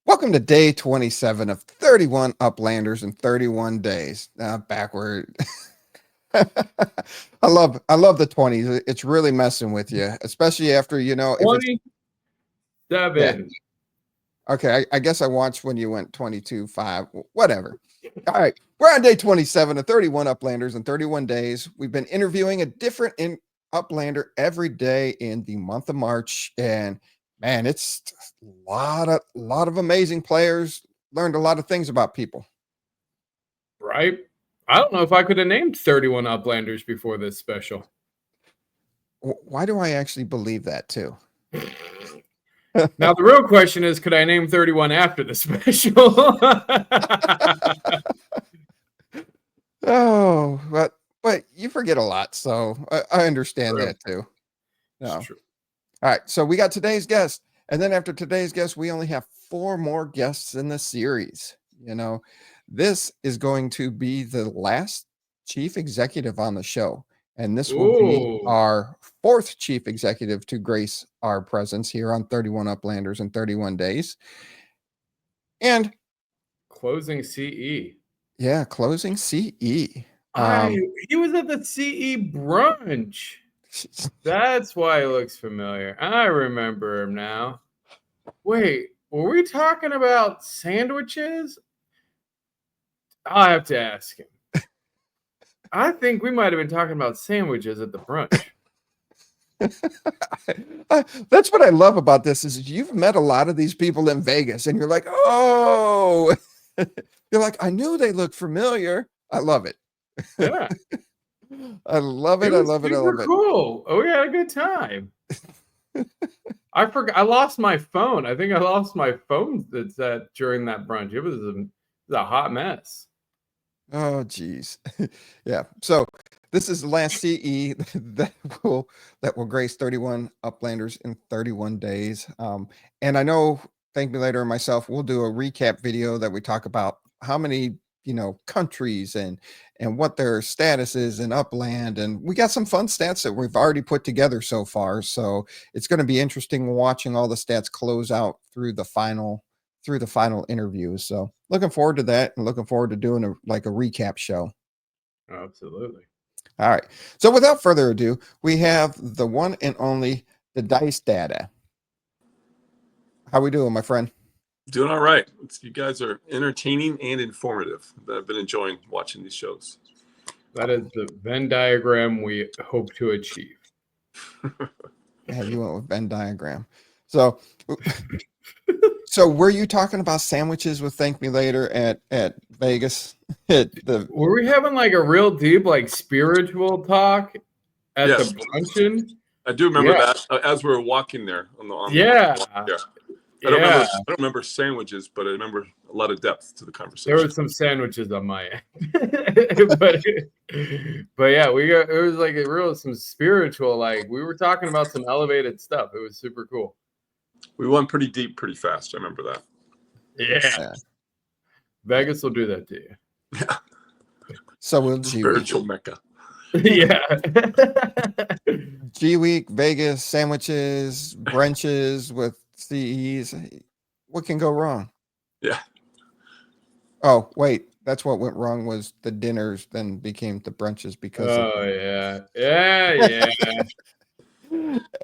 Welcome to day 27 of 31 Uplanders in 31 days. Backward. I love the 20s. It's really messing with you, especially after, if it's 27. Okay, I guess I watched when you went 22-5, whatever. All right, we're on day 27 of 31 Uplanders in 31 days. We've been interviewing a different Uplander every day in the month of March, and man, it's a lot of amazing players. Learned a lot of things about people. Right? I don't know if I could have named 31 Uplanders before this special. Why do I actually believe that too? Now, the real question is, could I name 31 after the special? Oh, but you forget a lot, so I understand True. that too. No. True. All right, so we got today's guest, and then after today's guest, we only have 4 more guests in the series. This is going to be the last chief executive on the show, and this will be our 4th chief executive to grace our presence here on 31 Uplanders in 31 days. And closing CE. Yeah, closing CE. He was at the CE brunch. That's why he looks familiar. I remember him now. Wait, were we talking about sandwiches? I'll have to ask him. I think we might have been talking about sandwiches at the brunch. That's what I love about this is you've met a lot of these people in Vegas and you're like, oh, you're like, I knew they looked familiar. I love it. Yeah. I love it. I love it. I love it. Cool. Oh, we had a good time. I forgot. I lost my phone. I think I lost my phone during that brunch. It was a hot mess. Oh, geez. Yeah. So this is the last CE that will grace 31 Uplanders in 31 days. And I know ThankMeLater and myself will do a recap video that we talk about how many countries and what their status is in Upland, and we got some fun stats that we've already put together so far. So it's going to be interesting watching all the stats close out through the final interviews. So looking forward to that and looking forward to doing a recap show. Absolutely. All right. So without further ado, we have the one and only DaDiceDada. How we doing, my friend? Doing all right. You guys are entertaining and informative. I've been enjoying watching these shows. That is the Venn diagram we hope to achieve. Yeah, you went with Venn diagram. So were you talking about sandwiches with ThankMeLater at Vegas? Were we having like a real deep, like spiritual talk at the bruncheon? I do remember that as we were walking there on the I don't remember sandwiches, but I remember a lot of depth to the conversation. There were some sandwiches on my end, but yeah, it was like some spiritual, like we were talking about some elevated stuff. It was super cool. We went pretty deep, pretty fast. I remember that. Yeah. Vegas will do that to you. Yeah. So will G Spiritual Mecca. Yeah. G Week, Vegas, sandwiches, brunches with CEs. What can go wrong? Yeah. Oh, wait. That's what went wrong was the dinners then became the brunches because yeah.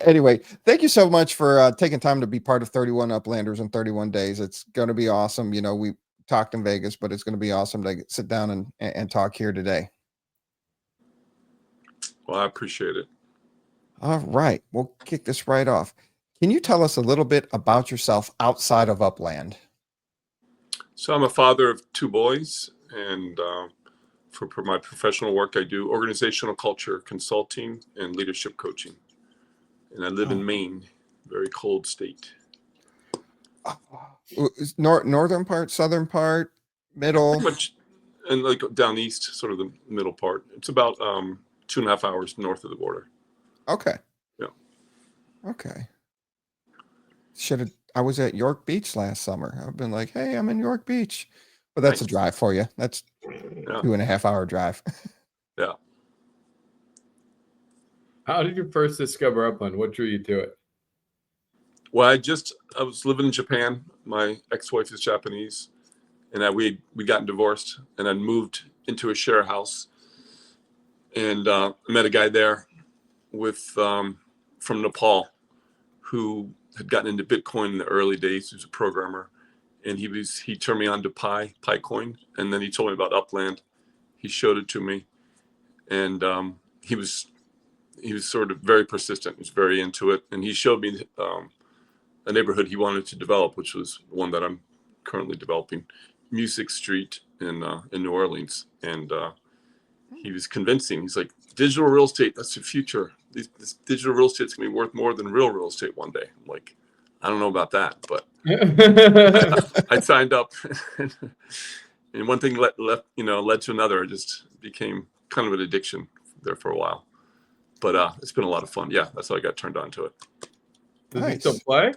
Anyway, thank you so much for taking time to be part of 31 Uplanders in 31 days. It's going to be awesome. We talked in Vegas, but it's going to be awesome to sit down and talk here today. Well, I appreciate it. All right. We'll kick this right off. Can you tell us a little bit about yourself outside of Upland? So I'm a father of 2 boys, and for my professional work, I do organizational culture consulting and leadership coaching. And I live in Maine, very cold state. Northern part, southern part, middle? Pretty much, and like down east, sort of the middle part. It's about 2.5 hours north of the border. Okay. Yeah. Okay. I was at York Beach last summer. I've been like, hey, I'm in York Beach. But that's a drive for you. That's 2.5 hour drive. Yeah. How did you first discover Upland? What drew you to it? Well, I was living in Japan. My ex-wife is Japanese, and we gotten divorced, and I moved into a share house, and met a guy there with from Nepal who had gotten into Bitcoin in the early days. He was a programmer, and he turned me on to Picoin, and then he told me about Upland. He showed it to me, and he was sort of very persistent. He was very into it, and he showed me a neighborhood he wanted to develop, which was one that I'm currently developing, Music Street in New Orleans. And he was convincing. He's like, digital real estate, that's the future. This digital real estate's gonna be worth more than real estate one day. I'm like, I don't know about that, but I signed up, and one thing led to another. It just became kind of an addiction there for a while. But it's been a lot of fun. Yeah, that's how I got turned on to it. Does he still play?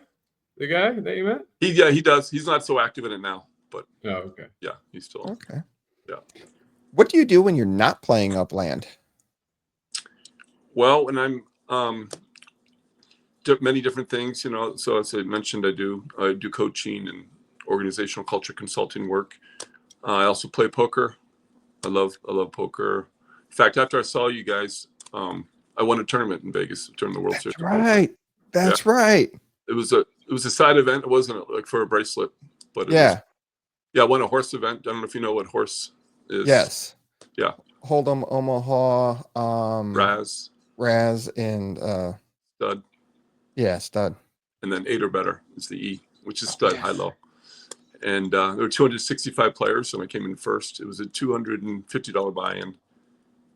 The guy that you met? He does. He's not so active in it now, but okay. Yeah, he's still okay. Yeah. What do you do when you're not playing Upland? Well, when I'm many different things, So as I mentioned, I do coaching and organizational culture consulting work. I also play poker. I love poker. In fact, after I saw you guys, I won a tournament in Vegas during the World Series. Right. That's right. It was a side event. It wasn't like for a bracelet, but I won a horse event. I don't know if you know what horse is. Yes. Yeah. Hold'em, Omaha, Raz, and Stud. Yeah, Stud. And then 8 or better is the E, which is Stud, high low. And there were 265 players, so I came in first. It was a $250 buy-in,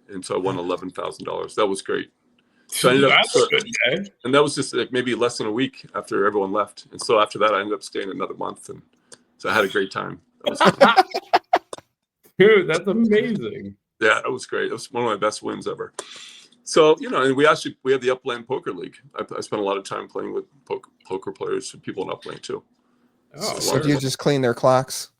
and so I won $11,000. That was great. So I ended up, and that was just like maybe less than a week after everyone left. And so after that, I ended up staying another month, and so I had a great time. Dude, that's amazing. Yeah, that was great. It was one of my best wins ever. So, and we have the Upland Poker League. I spent a lot of time playing with poker players, people in Upland too. Oh, so do you just clean their clocks?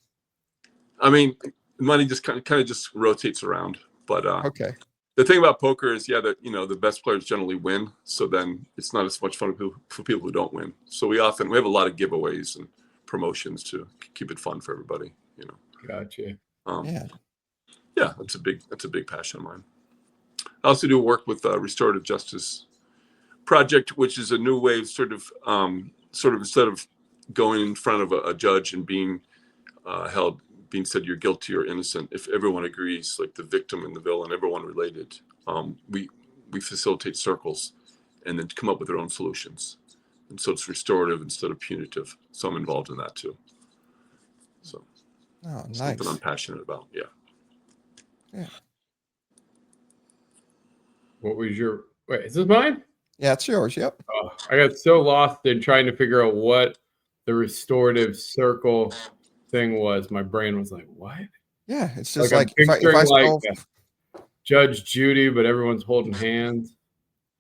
I mean, money just kind of just rotates around. But okay. The thing about poker is, that the best players generally win. So then it's not as much fun for people who don't win. So we have a lot of giveaways and promotions to keep it fun for everybody. Gotcha. Yeah, that's a big passion of mine. I also do work with Restorative Justice Project, which is a new way of sort of instead of going in front of a judge and being being said you're guilty or innocent, if everyone agrees, like the victim and the villain, everyone related, we facilitate circles and then come up with their own solutions. And so it's restorative instead of punitive. So I'm involved in that too. So nice. Something I'm passionate about. Yeah. Yeah. What was your wait? Is this mine? Yeah, it's yours. Yep. Oh, I got so lost in trying to figure out what the restorative circle thing was. My brain was like, "What?" Yeah, it's just like if I stole, Judge Judy, but everyone's holding hands.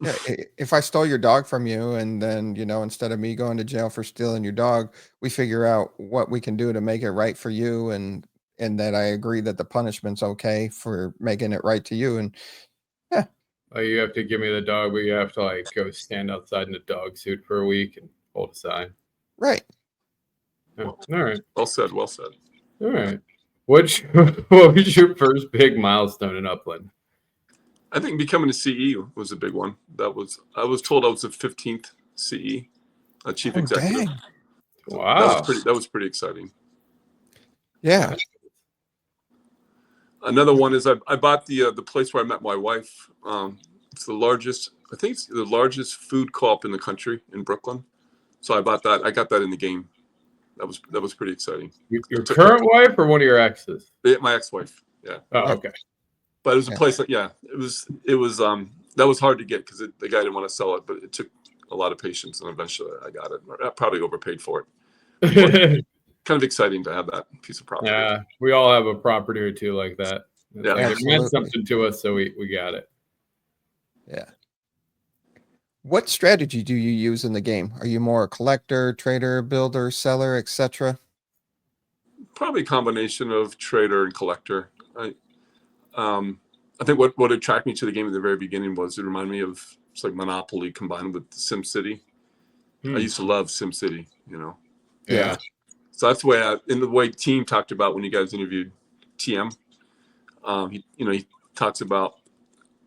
Yeah, if I stole your dog from you, and then instead of me going to jail for stealing your dog, we figure out what we can do to make it right for you, and that I agree that the punishment's okay for making it right to you, and yeah. Oh, you have to give me the dog, but you have to go stand outside in a dog suit for a week and hold a sign. Right. Oh, all right. Well said. Well said. All right. What was your first big milestone in Upland? I think becoming a CE was a big one. I was told I was the 15th CE, a chief executive. Dang. Wow. That was pretty exciting. Yeah. Another one is I bought the place where I met my wife. It's the largest food co-op in the country in Brooklyn. So I bought that. I got that in the game. That was pretty exciting. Your current wife or one of your exes? My ex-wife. Yeah. Oh, okay. But it was a place that it was that was hard to get because the guy didn't want to sell it, but it took a lot of patience, and eventually I got it. I probably overpaid for it. Kind of exciting to have that piece of property. Yeah, we all have a property or two like that. Yeah, it meant something to us, so we got it. Yeah. What strategy do you use in the game? Are you more a collector, trader, builder, seller, etc.? Probably a combination of trader and collector. I think what attracted me to the game at the very beginning was it reminded me of it's like Monopoly combined with SimCity. I used to love SimCity, Yeah. Yeah. So that's the way in the way Team talked about when you guys interviewed TM. He talks about,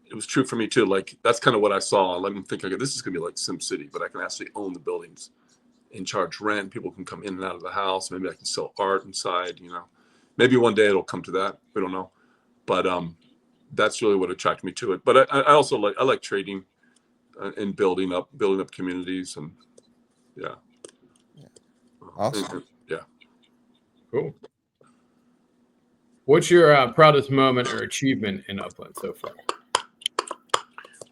it was true for me too. Like, that's kind of what I saw. Let me think, okay, this is gonna be like SimCity, but I can actually own the buildings and charge rent. People can come in and out of the house. Maybe I can sell art inside. Maybe one day it'll come to that. We don't know, but that's really what attracted me to it. But I also like trading and building up communities, and yeah. Awesome. Yeah. Cool. What's your proudest moment or achievement in Upland so far?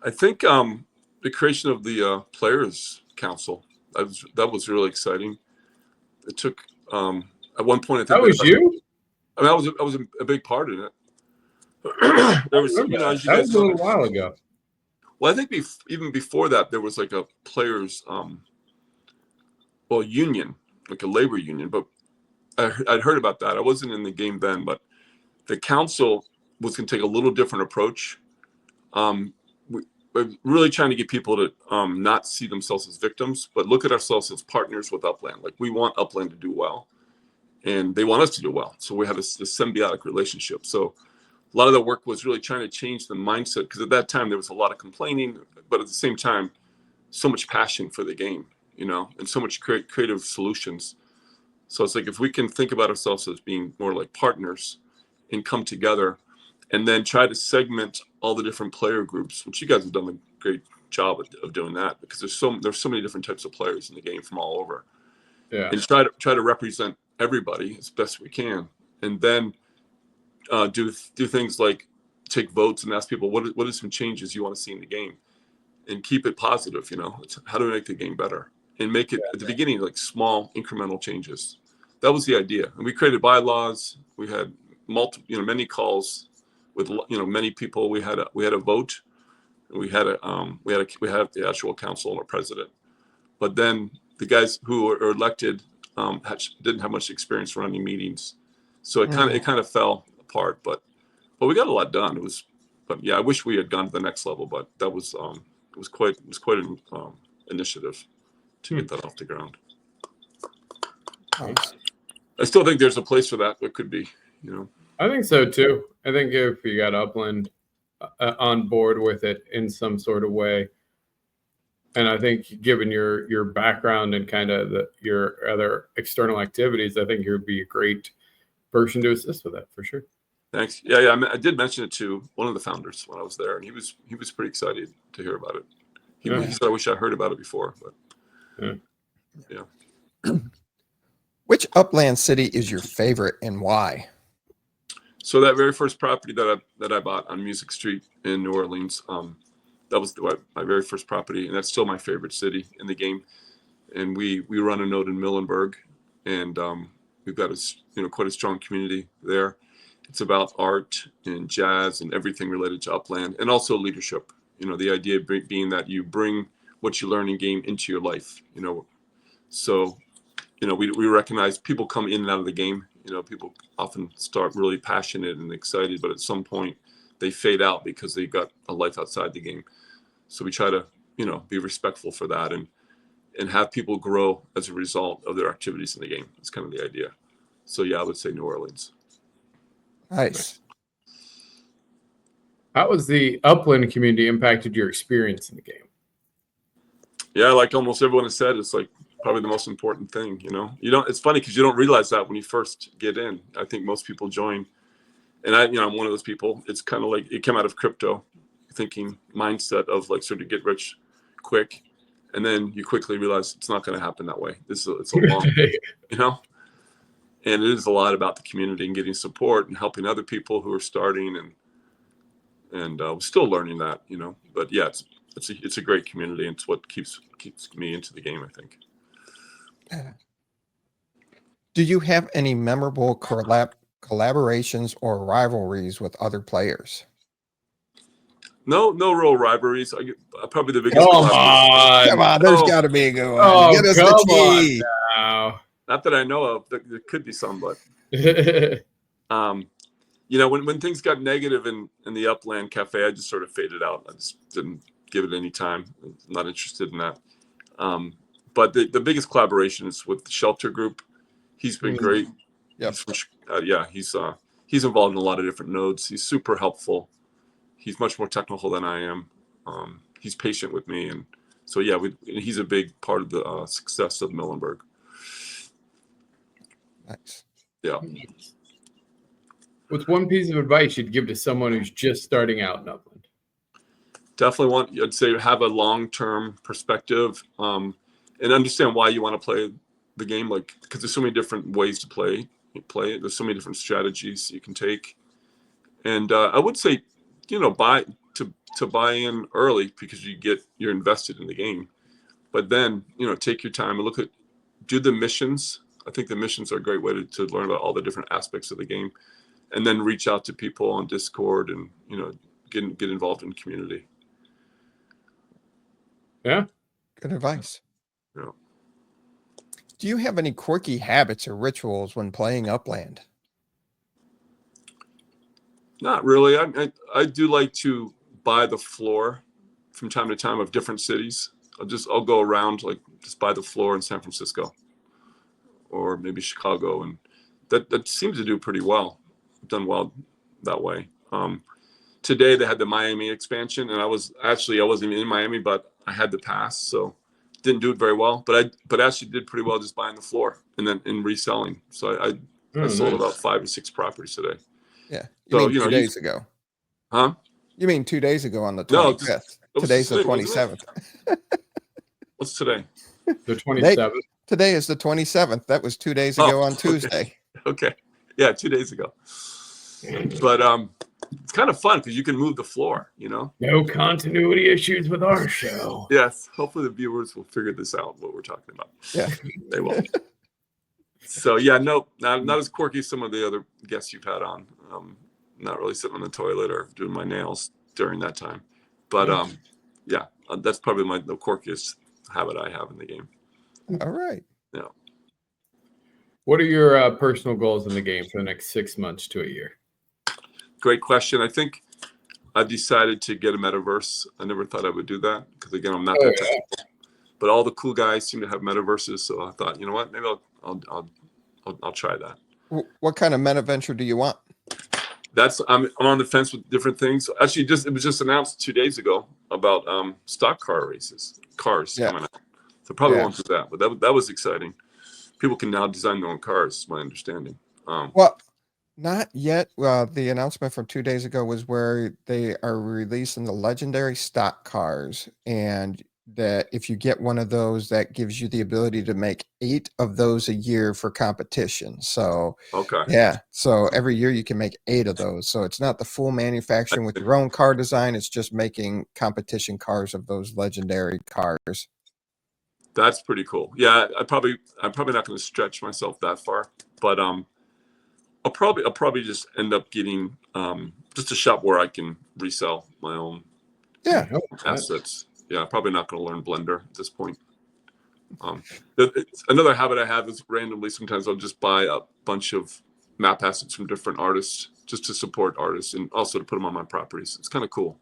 I think the creation of the Players Council, that was really exciting. It took at one point, I think That was you? I mean, I was a big part in it. There was, as you that guys was a know, little while ago. well, I think even before that, there was like a players union, like a labor union. But I'd heard about that. I wasn't in the game then, but the council was going to take a little different approach. We're really trying to get people to not see themselves as victims, but look at ourselves as partners with Upland. Like, we want Upland to do well, and they want us to do well. So we have this symbiotic relationship. So a lot of the work was really trying to change the mindset, because at that time there was a lot of complaining, but at the same time, so much passion for the game, and so much creative solutions. So it's like, if we can think about ourselves as being more like partners and come together, and then try to segment all the different player groups, which you guys have done a great job of doing that, because there's so many different types of players in the game from all over. Yeah. And try to represent everybody as best we can, and then do things like take votes and ask people what are some changes you want to see in the game, and keep it positive. It's how do we make the game better, and make it at the beginning like small incremental changes. That was the idea, and we created bylaws. We had many calls with many people. We had a vote. We had the actual council and a president, but then the guys who were elected didn't have much experience running meetings, so it kind of fell apart. But we got a lot done. But yeah, I wish we had gone to the next level. But that was it was quite an initiative to get that off the ground. Nice. I still think there's a place for that. It could be, I think so too. I think if you got Upland on board with it in some sort of way, and I think given your background and kind of your other external activities, I think you'd be a great person to assist with that for sure. Thanks. Yeah. I did mention it to one of the founders when I was there, and he was pretty excited to hear about it. He said, "I wish I heard about it before," but yeah. Which Upland city is your favorite, and why? So that very first property that I bought on Music Street in New Orleans, that was my very first property, and that's still my favorite city in the game. And we run a node in Muhlenberg, and we've got quite a strong community there. It's about art and jazz and everything related to Upland, and also leadership. The idea being that you bring what you learn in game into your life. So we recognize people come in and out of the game. People often start really passionate and excited, but at some point they fade out because they've got a life outside the game. So we try to, be respectful for that, and have people grow as a result of their activities in the game. That's kind of the idea. So yeah, I would say New Orleans. Nice. How has the Upland community impacted your experience in the game? Yeah, like almost everyone has said, it's like probably the most important thing. It's funny because you don't realize that when you first get in. I think most people join, and I'm one of those people. It's kind of like it came out of crypto thinking mindset of like sort of get rich quick, and then you quickly realize it's not going to happen that way. It's a long, and it is a lot about the community and getting support and helping other people who are starting, and we're still learning that, But yeah, it's a great community, and it's what keeps me into the game, I think. Do you have any memorable collaborations or rivalries with other players? No real rivalries. Probably the biggest. Come on, there's got to be a good one. Oh, Get us the tea. Not that I know of. There could be some, but when things got negative in the Upland Cafe, I just sort of faded out. I just didn't give it any time. I'm not interested in that. but the biggest collaboration is with the shelter group. He's been great. Yep. He's involved in a lot of different nodes. He's super helpful. He's much more technical than I am. He's patient with me, and so yeah, he's a big part of the success of Muhlenberg. Nice. Yeah. What's one piece of advice you'd give to someone who's just starting out in Upland? Definitely I'd say have a long-term perspective, and understand why you want to play the game, like, because there's so many different ways to play it. There's so many different strategies you can take. And I would say, buy in early, because you're invested in the game. But then, take your time and do the missions. I think the missions are a great way to learn about all the different aspects of the game, and then reach out to people on Discord and, get involved in the community. Yeah. Good advice. Yeah. Do you have any quirky habits or rituals when playing Upland? Not really. I do like to buy the floor from time to time of different cities. I'll go around, like, just buy the floor in San Francisco or maybe Chicago, and that seems to do pretty well. Done well that way. Today they had the Miami expansion, and I wasn't even in Miami, but I had the pass, so didn't do it very well. But actually did pretty well just buying the floor and then in reselling. So I sold about 5 or 6 properties today. Yeah. So, mean 2 days ago? Huh? You mean 2 days ago on the 25th? No, Today's the today, 27th. What's today? The 27th. Today is the 27th. That was 2 days ago on Tuesday. Okay. Yeah, 2 days ago. But it's kind of fun because you can move the floor, No continuity issues with our show. Yes. Hopefully the viewers will figure this out, what we're talking about. Yeah. They will. So yeah, no, not as quirky as some of the other guests you've had on. Not really sitting on the toilet or doing my nails during that time. But yeah, that's probably the quirkiest habit I have in the game. All right. Yeah. What are your personal goals in the game for the next 6 months to a year? Great question. I think I've decided to get a metaverse. I never thought I would do that because, again, I'm not that technical. But all the cool guys seem to have metaverses, so I thought, you know what, maybe I'll try that. What kind of meta venture do you want? I'm on the fence with different things. Actually, it was just announced 2 days ago about stock car races, cars coming out. So probably won't do that, but that was exciting. People can now design their own cars, is my understanding. Well, not yet. The announcement from 2 days ago was where they are releasing the legendary stock cars, and that if you get one of those, that gives you the ability to make 8 of those a year for competition. So okay, yeah, so every year you can make 8 of those. So it's not the full manufacturing with your own car design. It's just making competition cars of those legendary cars. That's pretty cool. Yeah, I'm probably not going to stretch myself that far, but I'll probably just end up getting just a shop where I can resell my own assets. Yeah, probably not going to learn Blender at this point. Another habit I have is randomly sometimes I'll just buy a bunch of map assets from different artists just to support artists and also to put them on my properties. It's kind of cool,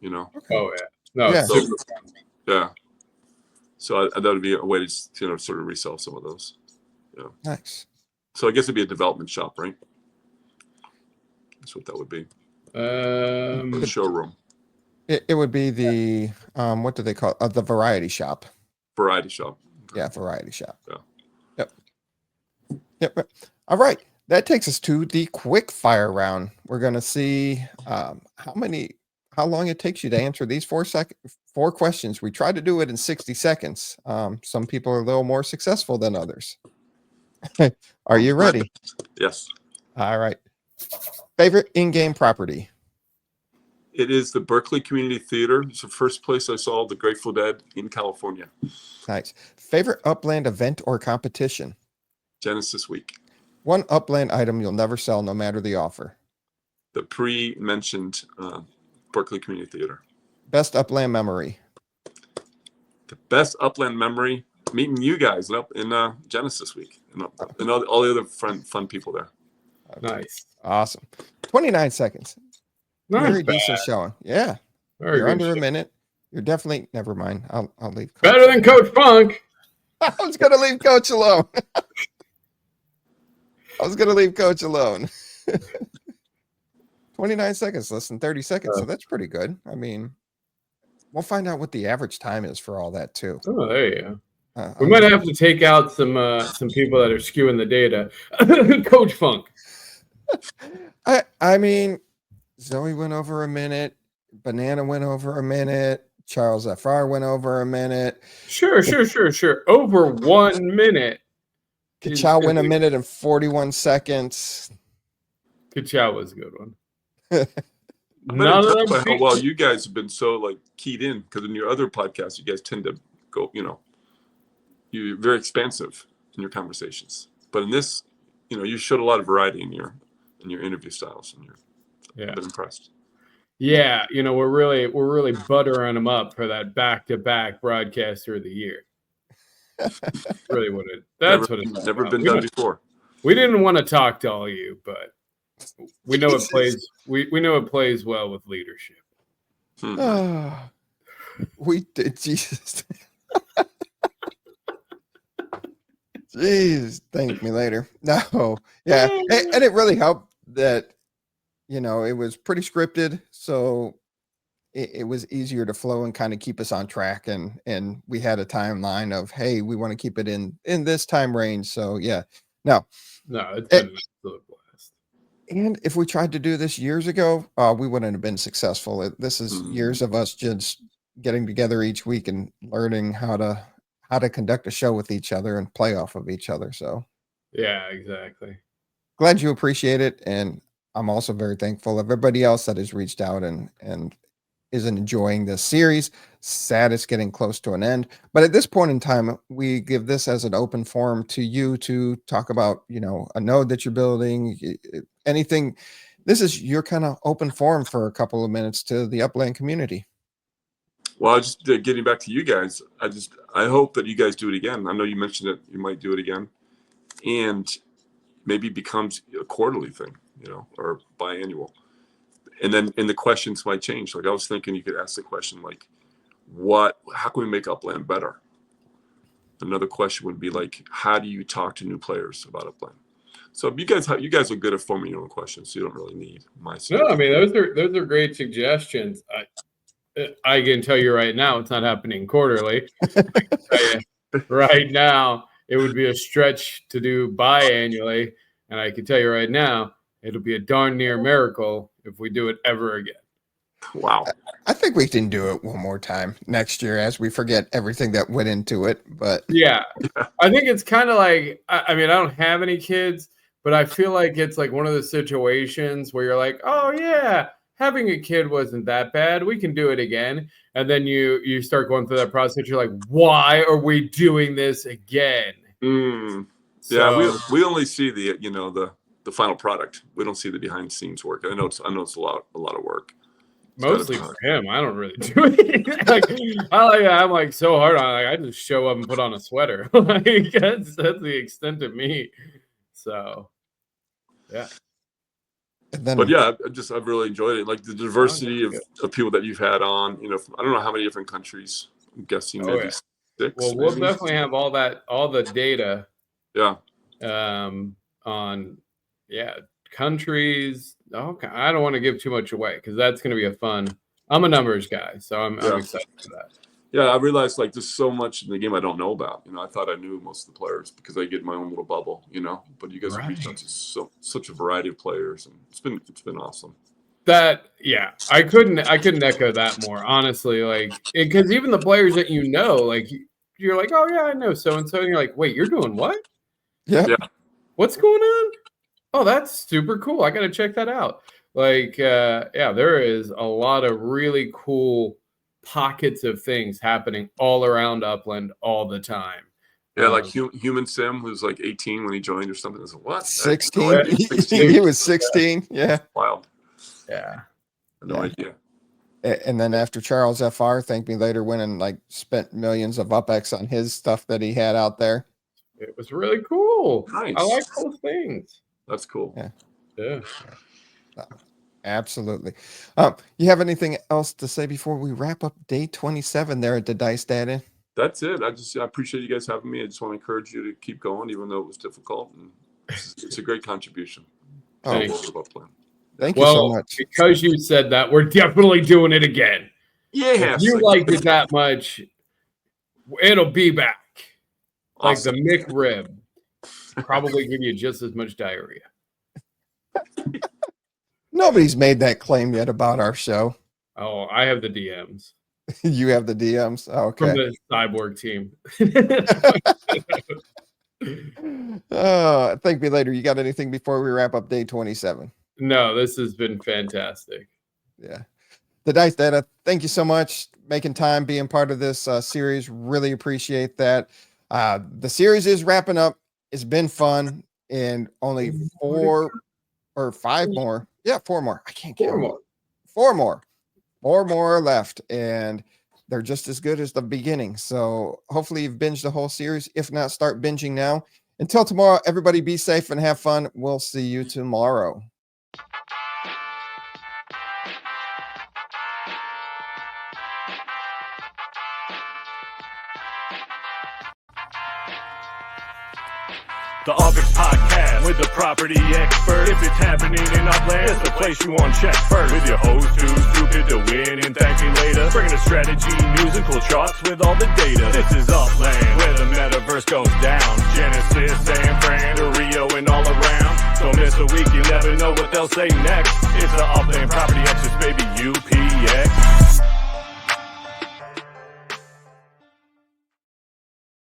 Okay. Oh yeah. No. Yeah. So, yeah. So that would be a way to just, sort of resell some of those. Yeah. Nice. So I guess it'd be a development shop, right? That's what that would be. A showroom. It would be the what do they call it? The variety shop. Variety shop. Okay. Yeah, variety shop. Yeah. Yep. All right. That takes us to the quick fire round. We're going to see how long it takes you to answer these 4 questions. We try to do it in 60 seconds. Some people are a little more successful than others. Are you ready? Yes. All right. Favorite in-game property? It is the Berkeley Community Theater. It's the first place I saw the Grateful Dead in California. Nice. Favorite Upland event or competition? Genesis Week. One Upland item you'll never sell no matter the offer. The pre-mentioned Berkeley Community Theater. Best Upland memory? The best Upland memory, meeting you guys in Genesis Week and all the other fun people there. Okay. Nice. Awesome. 29 seconds. Very decent showing. Yeah. Very You're good under shit. a minute. You're definitely, never mind. I'll leave. Better than Coach Funk. I was going to leave Coach alone. I was going to leave Coach alone. 29 seconds, less than 30 seconds. So that's pretty good. I mean, we'll find out what the average time is for all that too. Oh, there you go. We might have to take out some people that are skewing the data. Coach Funk. I mean, Zoe went over a minute. Banana went over a minute. Charles FR went over a minute. Sure. Over 1 minute. Kachow went a minute and 41 seconds. Kachow was a good one. None of them. How well you guys have been so like keyed in, because in your other podcasts, you guys tend to go, you're very expansive in your conversations. But in this, you showed a lot of variety in your interview styles, and I've been impressed. Yeah, we're really buttering them up for that back-to-back broadcaster of the year. Really what it. That's what it's never been done before. We didn't want to talk to all you, but we know it plays. We know it plays well with leadership. We did, Jesus. Jeez, thank me later. No, yeah, and it really helped that it was pretty scripted, so it was easier to flow and kind of keep us on track, and we had a timeline of, hey, we want to keep it in this time range. So yeah, no, it's been an absolute blast. And if we tried to do this years ago, we wouldn't have been successful. This is years of us just getting together each week and learning how to conduct a show with each other and play off of each other. So yeah, exactly. Glad you appreciate it, and I'm also very thankful of everybody else that has reached out and is enjoying this series. Sad it's getting close to an end, but at this point in time, we give this as an open forum to you to talk about, a node that you're building, anything. This is your kind of open forum for a couple of minutes to the Upland community. Well, just getting back to you guys, I hope that you guys do it again. I know you mentioned that you might do it again, and maybe becomes a quarterly thing, or biannual. And then the questions might change. Like I was thinking you could ask the question like, how can we make Upland better? Another question would be like, how do you talk to new players about Upland? So you guys are good at forming your own questions, so you don't really need my suggestions. No, I mean those are great suggestions. I can tell you right now, it's not happening quarterly. I can tell you right now, it would be a stretch to do biannually, and I can tell you right now, it'll be a darn near miracle if we do it ever again. Wow. I think we can do it one more time next year as we forget everything that went into it. But yeah, I think it's kind of like, I mean, I don't have any kids, but I feel like it's like one of the situations where you're like, oh yeah, having a kid wasn't that bad. We can do it again. And then you start going through that process. You're like, why are we doing this again? Yeah, we only see the final product. We don't see the behind the scenes work. I know it's a lot of work. Mostly for him. I don't really do it. I'm like so hard on it. Like, I just show up and put on a sweater. Like that's the extent of me. So yeah. But yeah, I've really enjoyed it. Like the diversity of people that you've had on, I don't know how many different countries. I'm guessing maybe 6. Well, we'll definitely have all the data. Yeah. On countries. Okay, I don't want to give too much away because that's going to be I'm a numbers guy, so I'm excited for that. Yeah, I realized like there's so much in the game I don't know about. I thought I knew most of the players because I get my own little bubble, But you guys have reached out to such a variety of players, and it's been awesome. I couldn't echo that more honestly. Like because even the players that like you're like, oh yeah, I know so and so, and you're like, wait, you're doing what? Yeah. What's going on? Oh, that's super cool. I got to check that out. Like, there is a lot of really cool pockets of things happening all around Upland all the time. Yeah, like Human Sim, who's like 18 when he joined or something. Is what? 16. He was 16. Yeah. Wild. Yeah. No idea. And then after Charles FR, ThankMeLater went and like spent millions of UpX on his stuff that he had out there. It was really cool. Nice. I like those things. That's cool. Yeah. Absolutely. You have anything else to say before we wrap up day 27 there at DaDiceDada? That's it. I appreciate you guys having me. I just want to encourage you to keep going, even though it was difficult. And it's a great contribution. Thanks. Thank you so much. Because you said that, we're definitely doing it again. Yeah. If you liked it that much, it'll be back. Awesome. Like the McRib. Probably give you just as much diarrhea. Nobody's made that claim yet about our show. Oh, I have the DMs. You have the DMs? Okay. From the Cyborg team. ThankMeLater. You got anything before we wrap up day 27? No, this has been fantastic. Yeah. DaDiceDada, thank you so much. Making time, being part of this series. Really appreciate that. The series is wrapping up. It's been fun. And only 4 or 5 more. Yeah, 4 more. I can't count. 4 more. 4 more left. And they're just as good as the beginning. So hopefully you've binged the whole series. If not, start binging now. Until tomorrow, everybody be safe and have fun. We'll see you tomorrow. The Uplanders podcast with the property expert. If it's happening in Upland, it's the place you want to check first. With your host who's stupid to win and thank me later. Bringing the strategy, news, and cool charts with all the data. This is Upland, where the metaverse goes down. Genesis, San Fran, to Rio, and all around. Don't miss a week, you never know what they'll say next. It's the Upland property experts, baby, UPX.